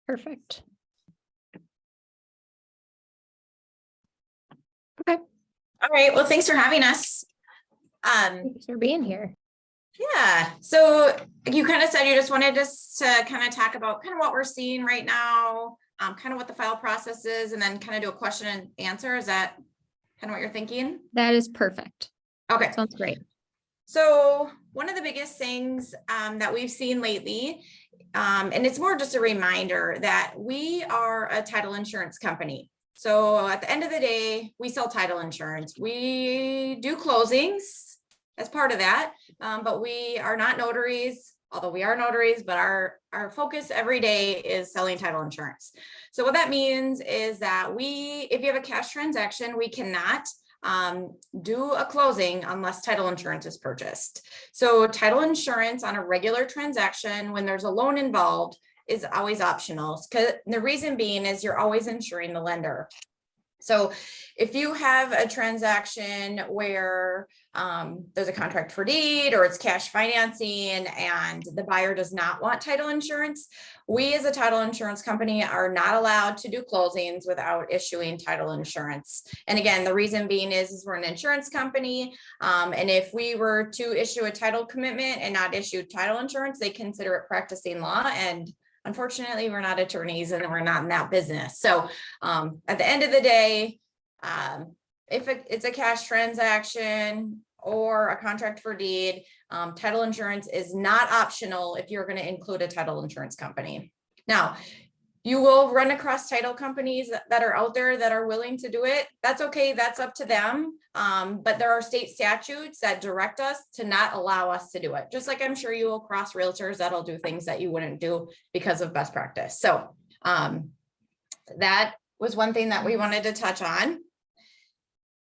Perfect. Okay, All right. Well, thanks for having us. thanks for being here. Yeah. So you kind of said you just wanted us to kind of talk about kind of what we're seeing right now, kind of what the file process is, and then kind of do a question and answer. Is that kind of what you're thinking? That is perfect. Okay. Sounds great. So one of the biggest things that we've seen lately, and it's more just a reminder that we are a title insurance company. So at the end of the day, we sell title insurance. We do closings as part of that, but we are not notaries, although we are notaries, but our focus every day is selling title insurance. So what that means is that if you have a cash transaction, we cannot do a closing unless title insurance is purchased. So title insurance on a regular transaction, when there's a loan involved, is always optional. Because the reason being is you're always insuring the lender. So if you have a transaction where there's a contract for deed or it's cash financing and the buyer does not want title insurance, we as a title insurance company are not allowed to do closings without issuing title insurance. And again, the reason being is we're an insurance company. And if we were to issue a title commitment and not issue title insurance, they consider it practicing law. And unfortunately, we're not attorneys and we're not in that business. So at the end of the day, if it's a cash transaction or a contract for deed, title insurance is not optional if you're going to include a title insurance company. Now, you will run across title companies that are out there that are willing to do it. That's okay. That's up to them. But there are state statutes that direct us to not allow us to do it. Just like I'm sure you will cross realtors that'll do things that you wouldn't do because of best practice. So that was one thing that we wanted to touch on.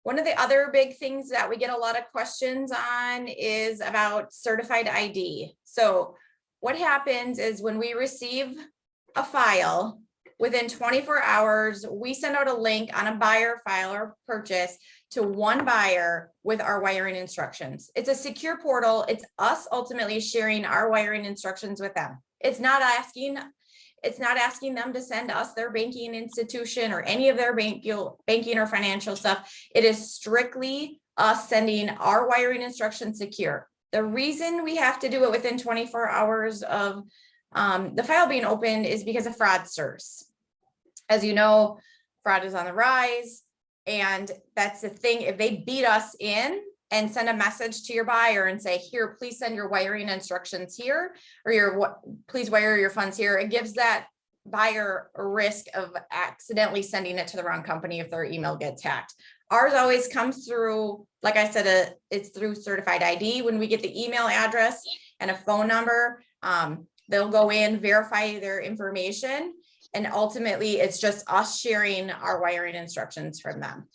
One of the other big things that we get a lot of questions on is about certified ID. So what happens is when we receive a file, within 24 hours, we send out a link on a buyer file or purchase to one buyer with our wiring instructions. It's a secure portal. It's us ultimately sharing our wiring instructions with them. It's not asking them to send us their banking institution or any of their banking or financial stuff. It is strictly us sending our wiring instructions secure. The reason we have to do it within 24 hours of the file being opened is because of fraudsters. As you know, fraud is on the rise, and that's the thing. If they beat us in and send a message to your buyer and say, here, please send your wiring instructions here, or please wire your funds here, it gives that buyer a risk of accidentally sending it to the wrong company if their email gets hacked. Ours always comes through, like I said, it's through certified ID. When we get the email address and a phone number, they'll go in, verify their information, and ultimately it's just us sharing our wiring instructions from them.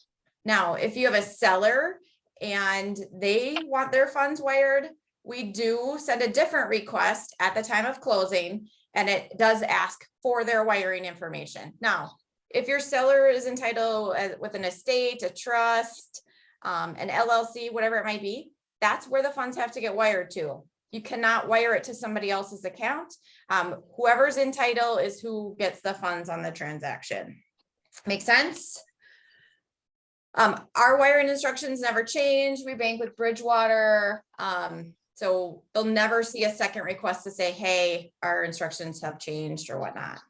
Now, if you have a seller and they want their funds wired, we do send a different request at the time of closing, and it does ask for their wiring information. Now, if your seller is entitled with an estate, a trust, an LLC, whatever it might be, that's where the funds have to get wired to. You cannot wire it to somebody else's account. Whoever's in title is who gets the funds on the transaction. Make sense? Our wiring instructions never change. We bank with Bridgewater. So they'll never see a second request to say, hey, our instructions have changed or whatnot.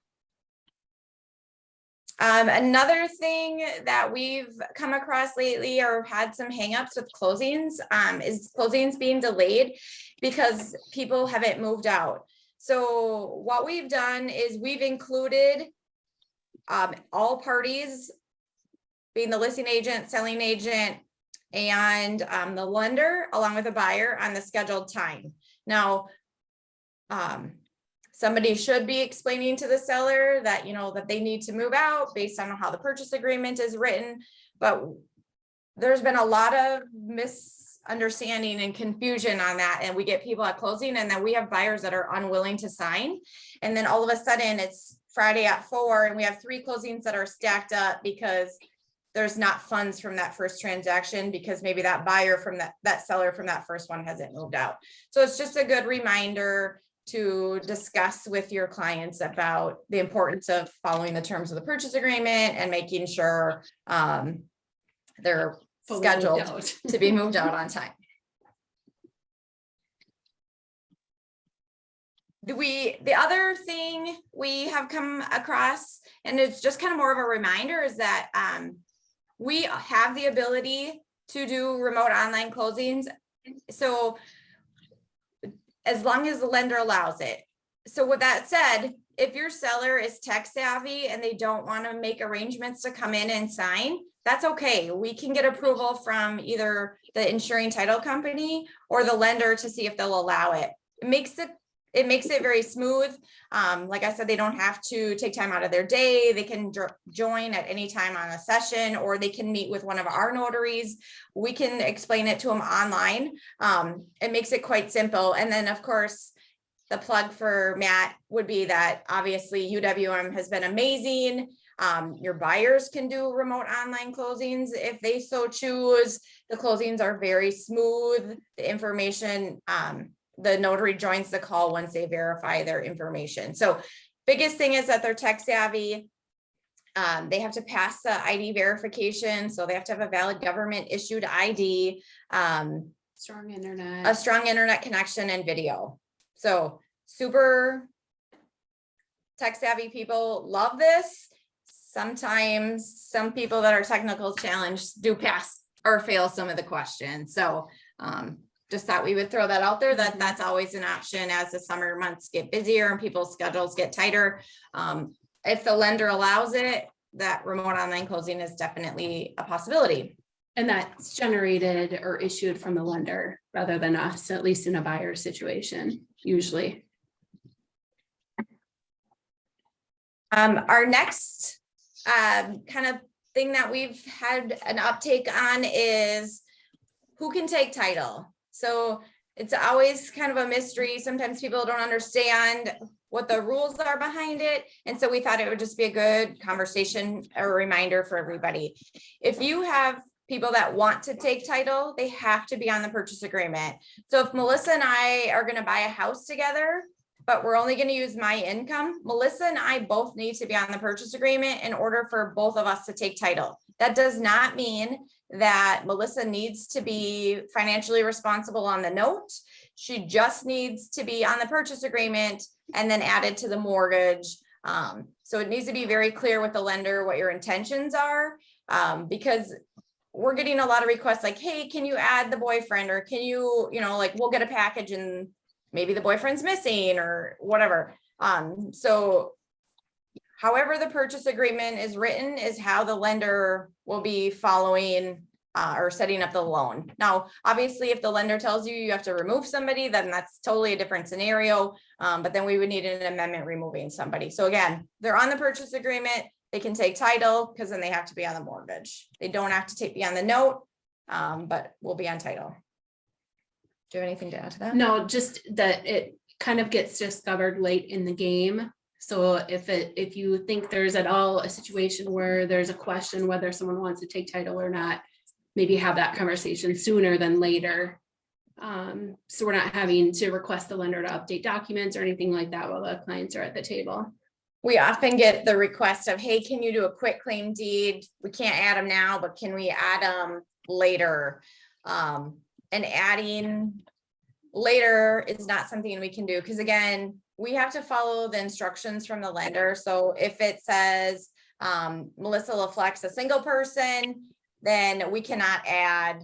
Another thing that we've come across lately or had some hangups with closings is closings being delayed because people haven't moved out. So what we've done is we've included all parties, being the listing agent, selling agent, and the lender, along with a buyer, on the scheduled time. Now, somebody should be explaining to the seller that, that they need to move out based on how the purchase agreement is written. But there's been a lot of misunderstanding and confusion on that. And we get people at closing, and then we have buyers that are unwilling to sign. And then all of a sudden it's Friday at 4 and we have 3 closings that are stacked up because there's not funds from that first transaction because maybe that buyer from that seller from that first one hasn't moved out. So it's just a good reminder to discuss with your clients about the importance of following the terms of the purchase agreement and making sure they're Fully scheduled moved out. to be moved out on time. The other thing we have come across, and it's just kind of more of a reminder, is that we have the ability to do remote online closings. So as long as the lender allows it. So with that said, if your seller is tech savvy and they don't want to make arrangements to come in and sign, that's okay. We can get approval from either the insuring title company or the lender to see if they'll allow it. It makes it very smooth. Like I said, they don't have to take time out of their day. They can join at any time on a session, or they can meet with one of our notaries. We can explain it to them online. It makes it quite simple. And then of course, the plug for Matt would be that obviously UWM has been amazing. Your buyers can do remote online closings if they so choose. The closings are very smooth. The information, the notary joins the call once they verify their information. So biggest thing is that they're tech savvy. They have to pass the ID verification. So they have to have a valid government issued ID, Strong internet. a strong internet connection, and video. So super tech savvy people love this. Sometimes some people that are technical challenged do pass or fail some of the questions. So just thought we would throw that out there, that that's always an option as the summer months get busier and people's schedules get tighter. If the lender allows it, that remote online closing is definitely a possibility. And that's generated or issued from the lender rather than us, at least in a buyer situation, usually. Our next kind of thing that we've had an uptake on is who can take title. So it's always kind of a mystery. Sometimes people don't understand what the rules are behind it. And so we thought it would just be a good conversation, a reminder for everybody. If you have people that want to take title, they have to be on the purchase agreement. So if Melissa and I are going to buy a house together, but we're only going to use my income, Melissa and I both need to be on the purchase agreement in order for both of us to take title. That does not mean that Melissa needs to be financially responsible on the note. She just needs to be on the purchase agreement and then added to the mortgage. So it needs to be very clear with the lender what your intentions are, because we're getting a lot of requests like, hey, can you add the boyfriend, or can you, like we'll get a package and maybe the boyfriend's missing or whatever. So however the purchase agreement is written is how the lender will be following or setting up the loan. Now, obviously, if the lender tells you you have to remove somebody, then that's totally a different scenario. But then we would need an amendment removing somebody. So again, they're on the purchase agreement. They can take title because then they have to be on the mortgage. They don't have to be on the note, but will be on title. Do you have anything to add to that? No, just that it kind of gets discovered late in the game. So if you think there's at all a situation where there's a question whether someone wants to take title or not, maybe have that conversation sooner than later. So we're not having to request the lender to update documents or anything like that while the clients are at the table. We often get the request of, hey, can you do a quick claim deed? We can't add them now, but can we add them later? And adding later is not something we can do because again, we have to follow the instructions from the lender. So if it says Melissa LaFlex, a single person, then we cannot add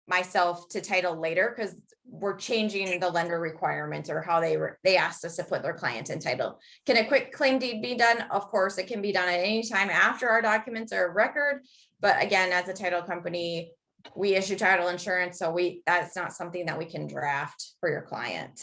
myself to title later because we're changing the lender requirements or how they asked us to put their client in title. Can a quick claim deed be done? Of course, it can be done at any time after our documents are of record. But again, as a title company, we issue title insurance. So that's not something that we can draft for your client.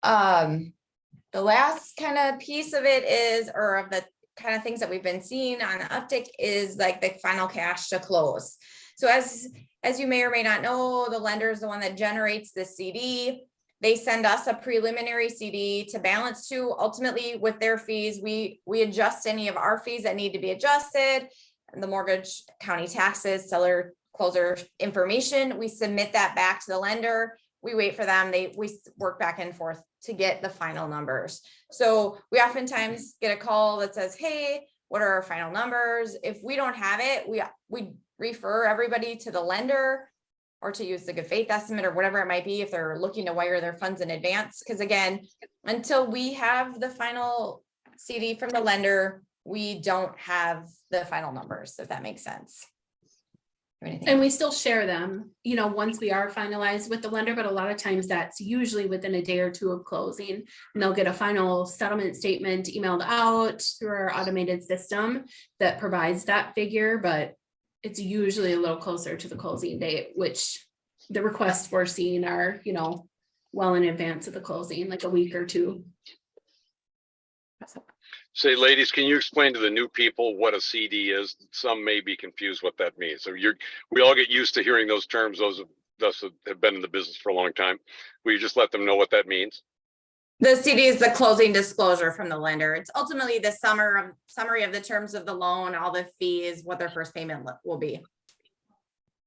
The last kind of piece of it is, or of the kind of things that we've been seeing on the uptick is like the final cash to close. So as you may or may not know, the lender is the one that generates the CD. They send us a preliminary CD to balance to. Ultimately, with their fees, we adjust any of our fees that need to be adjusted. And the mortgage, county taxes, seller, closer information. We submit that back to the lender. we wait for them. We work back and forth to get the final numbers. So we oftentimes get a call that says, hey, what are our final numbers? If we don't have it, we refer everybody to the lender or to use the good faith estimate or whatever it might be if they're looking to wire their funds in advance. Because again, until we have the final CD from the lender, we don't have the final numbers, if that makes sense. And we still share them, you know, once we are finalized with the lender, but a lot of times that's usually within a day or two of closing. And they'll get a final settlement statement emailed out through our automated system that provides that figure, but it's usually a little closer to the closing date, which the requests we're seeing are, you know, well in advance of the closing, like a week or two. Say, ladies, can you explain to the new people what a CD is? Some may be confused what that means. So we all get used to hearing those terms. Those of us that have been in the business for a long time. Will you just let them know what that means? The CD is the closing disclosure from the lender. It's ultimately the summary of the terms of the loan, all the fees, what their first payment will be.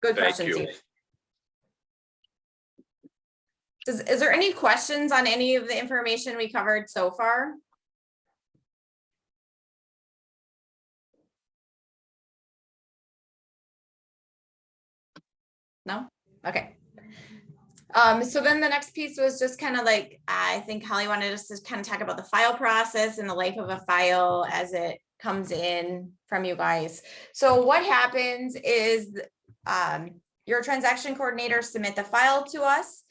Good Thank question, you. Steve. Is there any questions on any of the information we covered so far? No? Okay. So then the next piece was just kind of like, I think Holly wanted us to kind of talk about the file process and the life of a file as it comes in from you guys. So what happens is your transaction coordinator submit the file to us.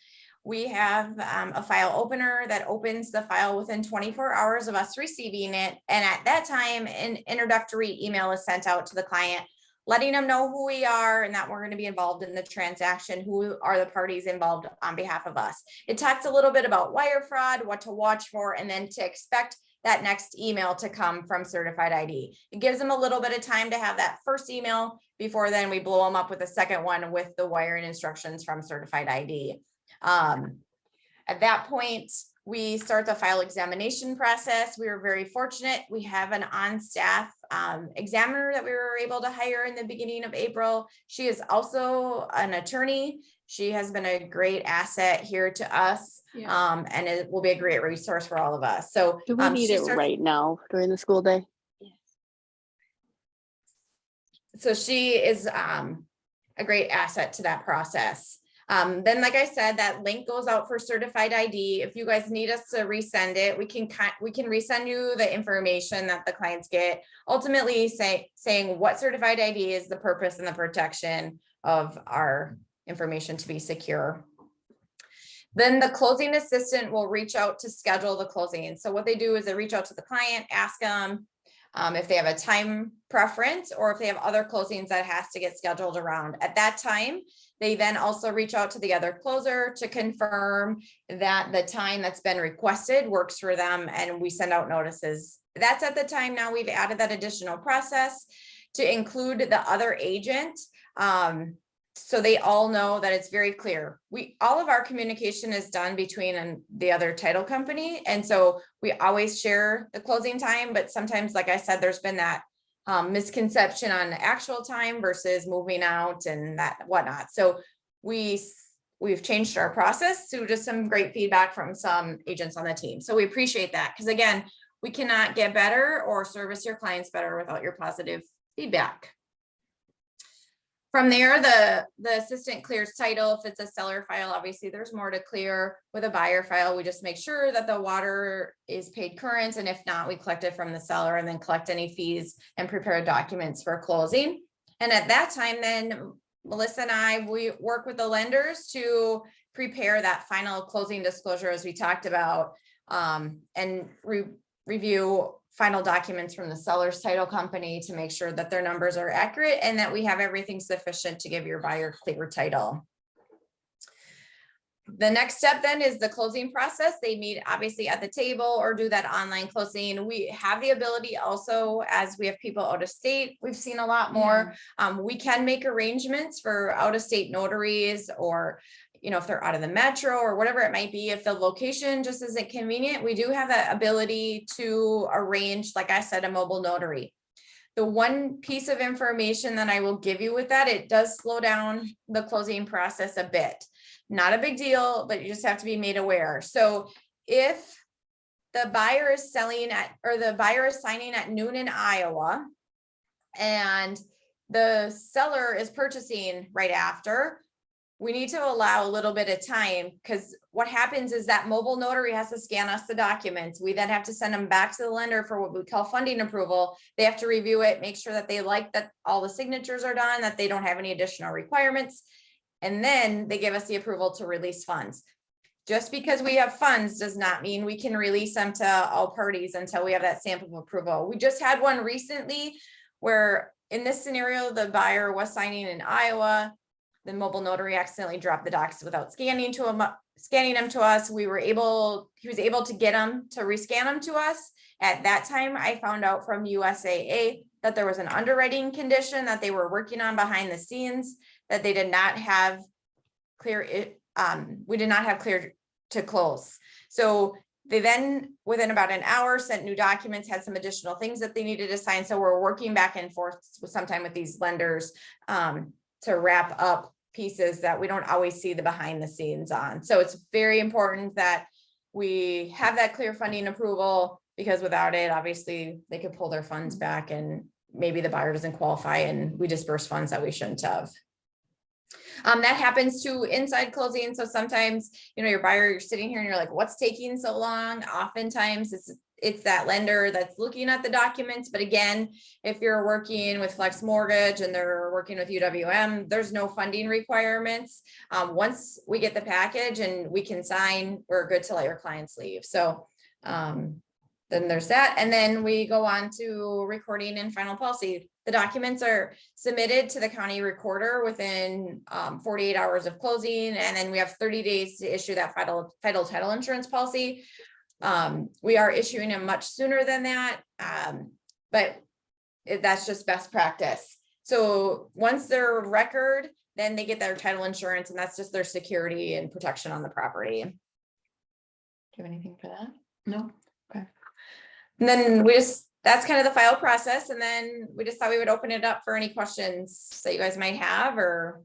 We have a file opener that opens the file within 24 hours of us receiving it. And at that time, an introductory email is sent out to the client, letting them know who we are and that we're going to be involved in the transaction, who are the parties involved on behalf of us. It talks a little bit about wire fraud, what to watch for, and then to expect that next email to come from Certified ID. It gives them a little bit of time to have that first email before then we blow them up with a second one with the wiring instructions from Certified ID. At that point, we start the file examination process. We were very fortunate. We have an on-staff examiner that we were able to hire in the beginning of April. She is also an attorney. She has been a great asset here to us, and it will be a great resource for all of us. So do we need it right now during the school day? So she is a great asset to that process. Then, like I said, that link goes out for Certified ID. If you guys need us to resend it, we can resend you the information that the clients get. Ultimately, saying what Certified ID is, the purpose and the protection of our information to be secure. Then the closing assistant will reach out to schedule the closing. So what they do is they reach out to the client, ask them if they have a time preference or if they have other closings that has to get scheduled around. At that time, they then also reach out to the other closer to confirm that the time that's been requested works for them, and we send out notices. That's at the time. Now we've added that additional process to include the other agent. So they all know that it's very clear. All of our communication is done between the other title company. And so we always share the closing time, but sometimes, like I said, there's been that misconception on the actual time versus moving out and that whatnot. So we've changed our process to just some great feedback from some agents on the team. So we appreciate that, because again, we cannot get better or service your clients better without your positive feedback. From there, the assistant clears title. If it's a seller file, obviously there's more to clear. With a buyer file, we just make sure that the water is paid current, and if not, we collect it from the seller and then collect any fees and prepare documents for closing. And at that time, then Melissa and we work with the lenders to prepare that final closing disclosure, as we talked about, and review final documents from the seller's title company to make sure that their numbers are accurate and that we have everything sufficient to give your buyer clear title. The next step then is the closing process. They meet obviously at the table or do that online closing. We have the ability also, as we have people out of state, we've seen a lot more. We can make arrangements for out of state notaries, or if they're out of the metro or whatever it might be, if the location just isn't convenient, we do have that ability to arrange, like I said, a mobile notary. The one piece of information that I will give you with that, it does slow down the closing process a bit. not a big deal, but you just have to be made aware. So if the buyer is selling at, or the buyer is signing at noon in Iowa, and the seller is purchasing right after, we need to allow a little bit of time, because what happens is that mobile notary has to scan us the documents. We then have to send them back to the lender for what we call funding approval. They have to review it, make sure that they like that all the signatures are done, that they don't have any additional requirements. And then they give us the approval to release funds. Just because we have funds does not mean we can release them to all parties until we have that stamp of approval. We just had one recently where in this scenario, the buyer was signing in Iowa. The mobile notary accidentally dropped the docs without scanning them to us. He was able to get them to rescan them to us. At that time, I found out from USAA that there was an underwriting condition that they were working on behind the scenes, that they did not have clear, we did not have clear to close. So they then, within about an hour, sent new documents, had some additional things that they needed to sign. So we're working back and forth sometime with these lenders to wrap up pieces that we don't always see the behind the scenes on. So it's very important that we have that clear funding approval, because without it, obviously they could pull their funds back and maybe the buyer doesn't qualify and we disperse funds that we shouldn't have. That happens to inside closing. So sometimes, your buyer, you're sitting here and you're like, what's taking so long? Oftentimes it's that lender that's looking at the documents. But again, if you're working with Flex Mortgage and they're working with UWM, there's no funding requirements. Once we get the package and we can sign, we're good to let your clients leave. So then there's that. And then we go on to recording and final policy. The documents are submitted to the county recorder within 48 hours of closing. And then we have 30 days to issue that final title insurance policy. We are issuing them much sooner than that, but that's just best practice. So once they're record, then they get their title insurance, and that's just their security and protection on the property. Do you have anything for that? No. Okay. And then that's kind of the file process. And then we just thought we would open it up for any questions that you guys might have, or.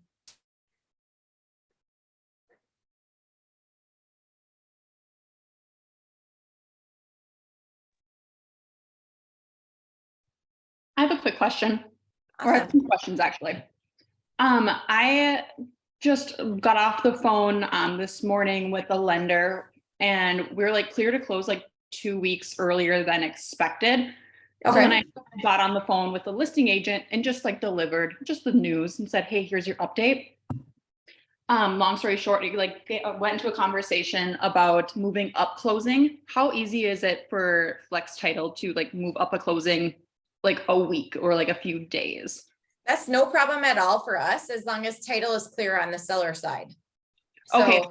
I have a quick question, or I have 2 questions actually. I just got off the phone this morning with a lender, and we're like clear to close like 2 weeks earlier than expected. Okay. So then I got on the phone with the listing agent and just like delivered just the news and said, hey, here's your update. Long story short, like went into a conversation about moving up closing. How easy is it for Flex Title to like move up a closing like a week or like a few days? That's no problem at all for us, as long as title is clear on the seller side. So okay,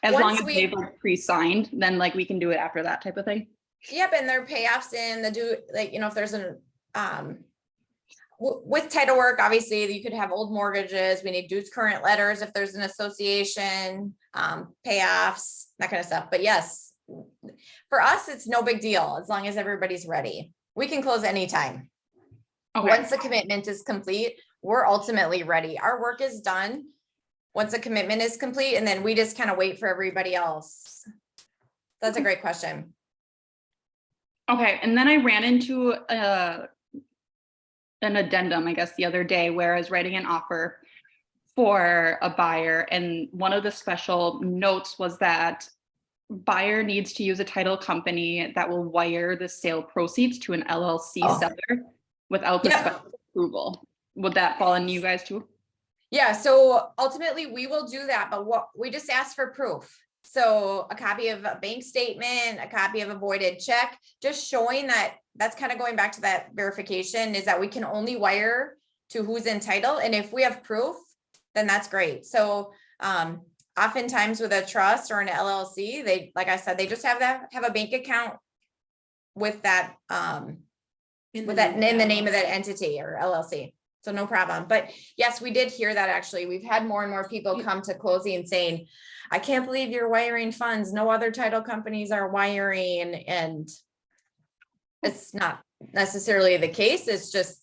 as long as they've like pre-signed, then like we can do it after that type of thing. Yep, and their payoffs in the do, like, if there's an with title work, obviously you could have old mortgages. We need dues current letters if there's an association, payoffs, that kind of stuff. But yes, for us, it's no big deal as long as everybody's ready. We can close anytime. Okay. Once the commitment is complete, we're ultimately ready. Our work is done once the commitment is complete, and then we just kind of wait for everybody else. That's a great question. Okay, and then I ran into an addendum, I guess, the other day where I was writing an offer for a buyer, and one of the special notes was that buyer needs to use a title company that will wire the sale proceeds to an LLC seller without the special approval. Would that fall on you guys too? Yeah, so ultimately we will do that, but what we just ask for proof. So a copy of a bank statement, a copy of a voided check, just showing that that's kind of going back to that verification, is that we can only wire to who's in title. And if we have proof, then that's great. So oftentimes with a trust or an LLC, they, like I said, they just have a bank account with that, in the name of that entity or LLC. So no problem. But yes, we did hear that actually. We've had more and more people come to closing saying, I can't believe you're wiring funds. No other title companies are wiring. And it's not necessarily the case. It's just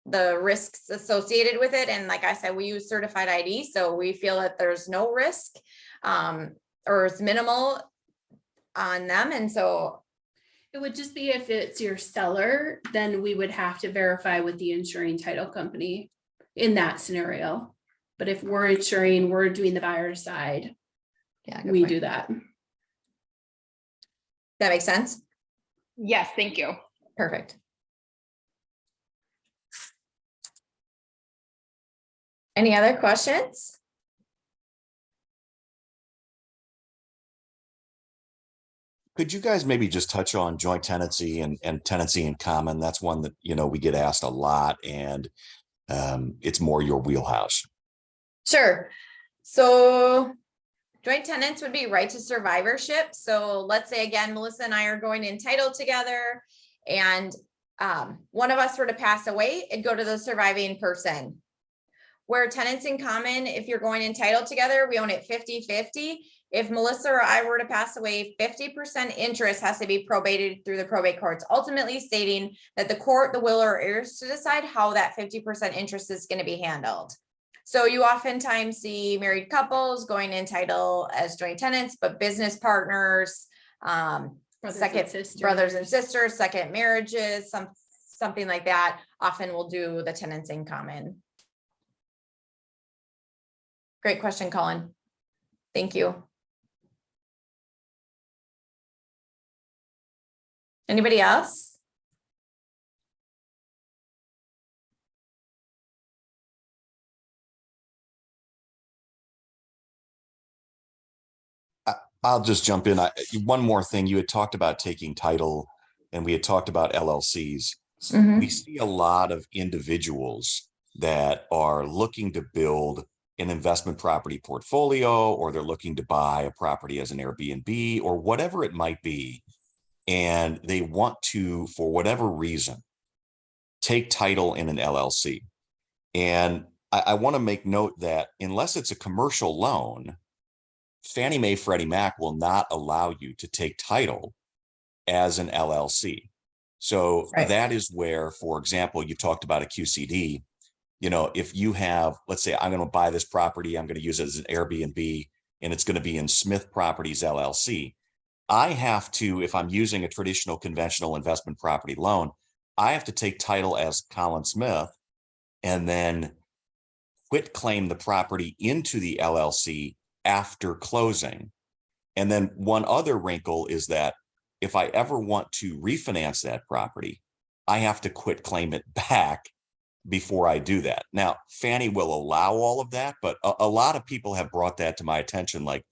the risks associated with it. And like I said, we use certified ID, so we feel that there's no risk or it's minimal on them. And so It would just be if it's your seller, then we would have to verify with the insuring title company in that scenario. But if we're insuring, we're doing the buyer side, yeah, good we point. do that. That makes sense. Yes, thank you. Perfect. Any other questions? Could you guys maybe just touch on joint tenancy and tenancy in common? That's one that, we get asked a lot, and it's more your wheelhouse. Sure. So joint tenants would be right to survivorship. So let's say again, Melissa and I are going in title together, and one of us were to pass away, it'd go to the surviving person. Where tenants in common, if you're going in title together, we own it 50-50. If Melissa or I were to pass away, 50% interest has to be probated through the probate courts, ultimately stating that the court, the will, or heirs to decide how that 50% interest is going to be handled. So you oftentimes see married couples going in title as joint tenants, but business partners, brothers and sisters, second marriages, something like that, often will do the tenants in common. Great question, Colin. Thank you. Anybody else? I'll just jump in. One more thing, you had talked about taking title, and we had talked about LLCs. Mhm. We see a lot of individuals that are looking to build an investment property portfolio, or they're looking to buy a property as an Airbnb or whatever it might be. And they want to, for whatever reason, take title in an LLC. And I want to make note that unless it's a commercial loan, Fannie Mae, Freddie Mac will not allow you to take title as an LLC. So Right. That is where, for example, you talked about a QCD. If you have, let's say, I'm going to buy this property, I'm going to use it as an Airbnb, and it's going to be in Smith Properties LLC. I have to, if I'm using a traditional conventional investment property loan, I have to take title as Colin Smith and then quit claim the property into the LLC after closing. And then one other wrinkle is that if I ever want to refinance that property, I have to quit claim it back before I do that. Now, Fannie will allow all of that, but a lot of people have brought that to my attention. Like,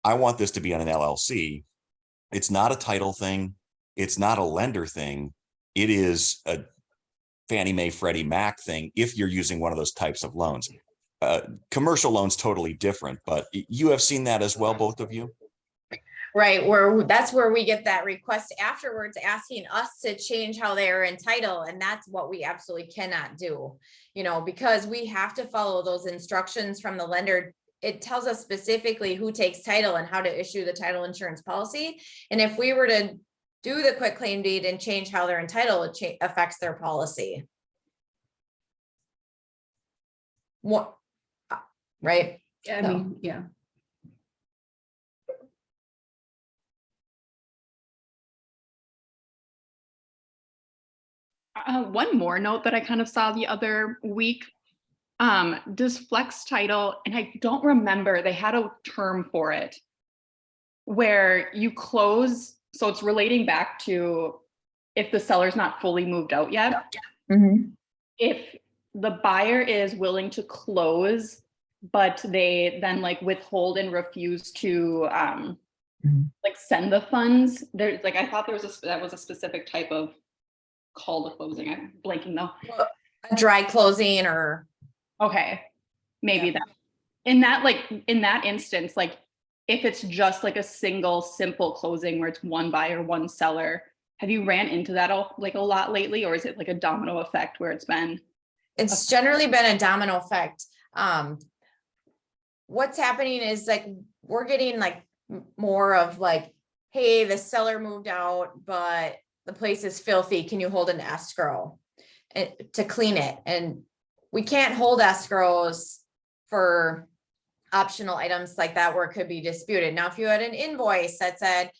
I want this to be on an LLC. It's not a title thing. It's not a lender thing. It is a Fannie Mae, Freddie Mac thing if you're using one of those types of loans. Commercial loans, totally different, but you have seen that as well, both of you? Right, that's where we get that request afterwards asking us to change how they are entitled, and that's what we absolutely cannot do. Because we have to follow those instructions from the lender. It tells us specifically who takes title and how to issue the title insurance policy. And if we were to do the quit claim deed and change how they're entitled, it affects their policy. What? Right? I mean, yeah. One more note that I kind of saw the other week. Does flex title, and I don't remember, they had a term for it, where you close, so it's relating back to if the seller's not fully moved out yet. Mm-hmm. If the buyer is willing to close, but they then withhold and refuse to send the funds, there's I thought that was a specific type of call to closing. I'm blanking though. A dry closing or. Okay, maybe Yeah. that. In that instance, if it's just a single simple closing where it's one buyer, one seller, have you ran into that a lot lately, or is it a domino effect where it's been? It's generally been a domino effect. What's happening is we're getting more of hey, the seller moved out, but the place is filthy. Can you hold an escrow? to clean it. And we can't hold escrows for optional items like that where it could be disputed. Now, if you had an invoice that said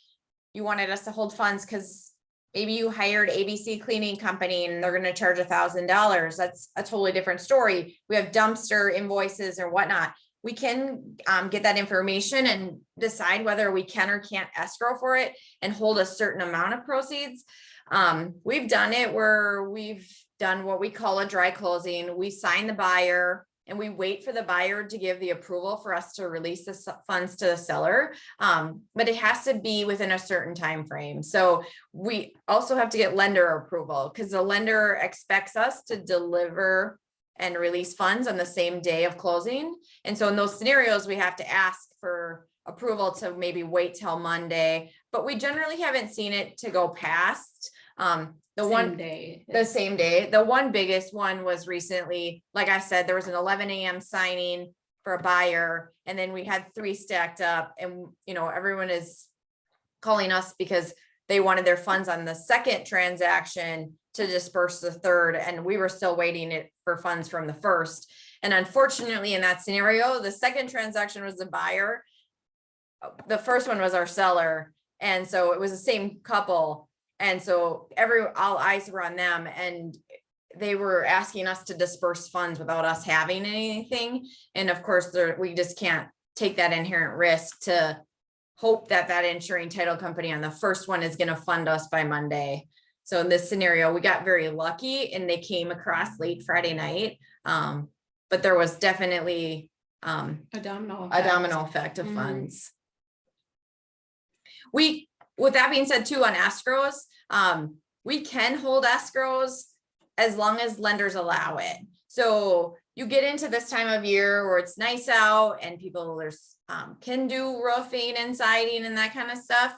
you wanted us to hold funds because maybe you hired ABC Cleaning Company and they're gonna charge $1,000, that's a totally different story. We have dumpster invoices or whatnot. We can get that information and decide whether we can or can't escrow for it and hold a certain amount of proceeds. We've done it where we've done what we call a dry closing. We sign the buyer and we wait for the buyer to give the approval for us to release the funds to the seller. But it has to be within a certain time frame. So we also have to get lender approval because the lender expects us to deliver and release funds on the same day of closing. And so in those scenarios, we have to ask for approval to maybe wait till Monday, but we generally haven't seen it to go past the Same day. the same day. The one biggest one was recently, like I said, there was an 11 a.m. signing for a buyer, and then we had 3 stacked up, and everyone is calling us because they wanted their funds on the second transaction to disperse the third, and we were still waiting for funds from the first. And unfortunately, in that scenario, the second transaction was the buyer. The first one was our seller. And so it was the same couple. And so all eyes were on them, and they were asking us to disperse funds without us having anything. And of course, we just can't take that inherent risk to hope that insuring title company on the first one is going to fund us by Monday. So in this scenario, we got very lucky and they came across late Friday night. But there was definitely A domino effect of Mhm. funds. With that being said too, on escrows, we can hold escrows as long as lenders allow it. So you get into this time of year where it's nice out and people can do roofing and siding and that kind of stuff.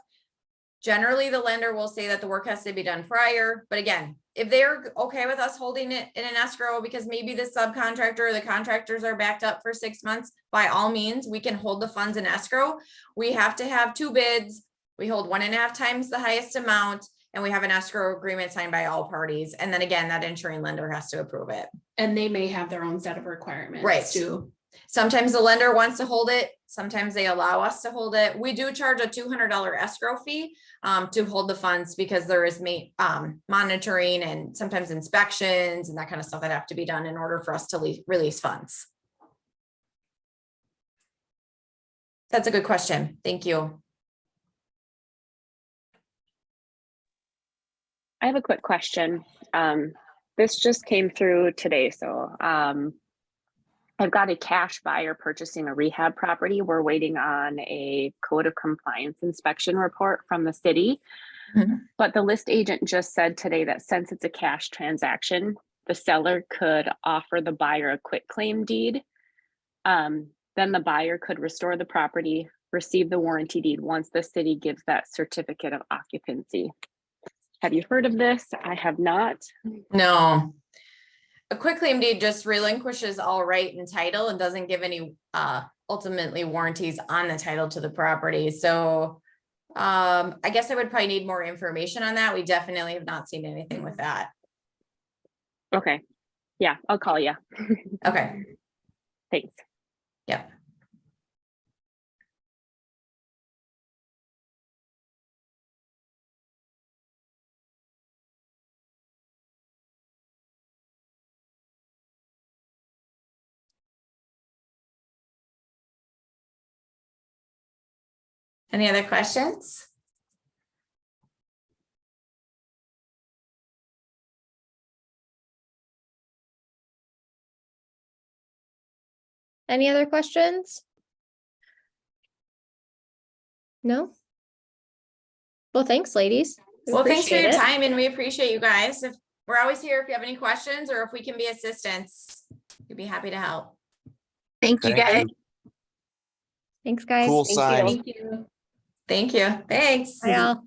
Generally, the lender will say that the work has to be done prior. But again, if they're okay with us holding it in an escrow because maybe the subcontractor or the contractors are backed up for 6 months, by all means, we can hold the funds in escrow. We have to have 2 bids. We hold 1.5 times the highest amount, and we have an escrow agreement signed by all parties. And then again, that insuring lender has to approve it. And they may have their own set of requirements Right. too. Sometimes the lender wants to hold it. Sometimes they allow us to hold it. We do charge a $200 escrow fee to hold the funds because there is monitoring and sometimes inspections and that kind of stuff that have to be done in order for us to release funds. That's a good question. Thank you. I have a quick question. This just came through today, so I've got a cash buyer purchasing a rehab property. We're waiting on a code of compliance inspection report from the city. Mhm. But the list agent just said today that since it's a cash transaction, the seller could offer the buyer a quitclaim deed. Then the buyer could restore the property, receive the warranty deed once the city gives that certificate of occupancy. Have you heard of this? I have not. No. A quitclaim deed just relinquishes all right and title and doesn't give any ultimately warranties on the title to the property. So I guess I would probably need more information on that. We definitely have not seen anything with that. Okay. Yeah, I'll call you. Okay. Thanks. Yep. Any other questions? Any other questions? No? Well, thanks, ladies. We Well, thanks for your appreciate it. time and we appreciate you guys. We're always here if you have any questions or if we can be assistance, we'd be happy to help. Thank you, guys. Thanks, guys. Cool Thank sign. you. Thank you. Thank you. Thanks. Bye all.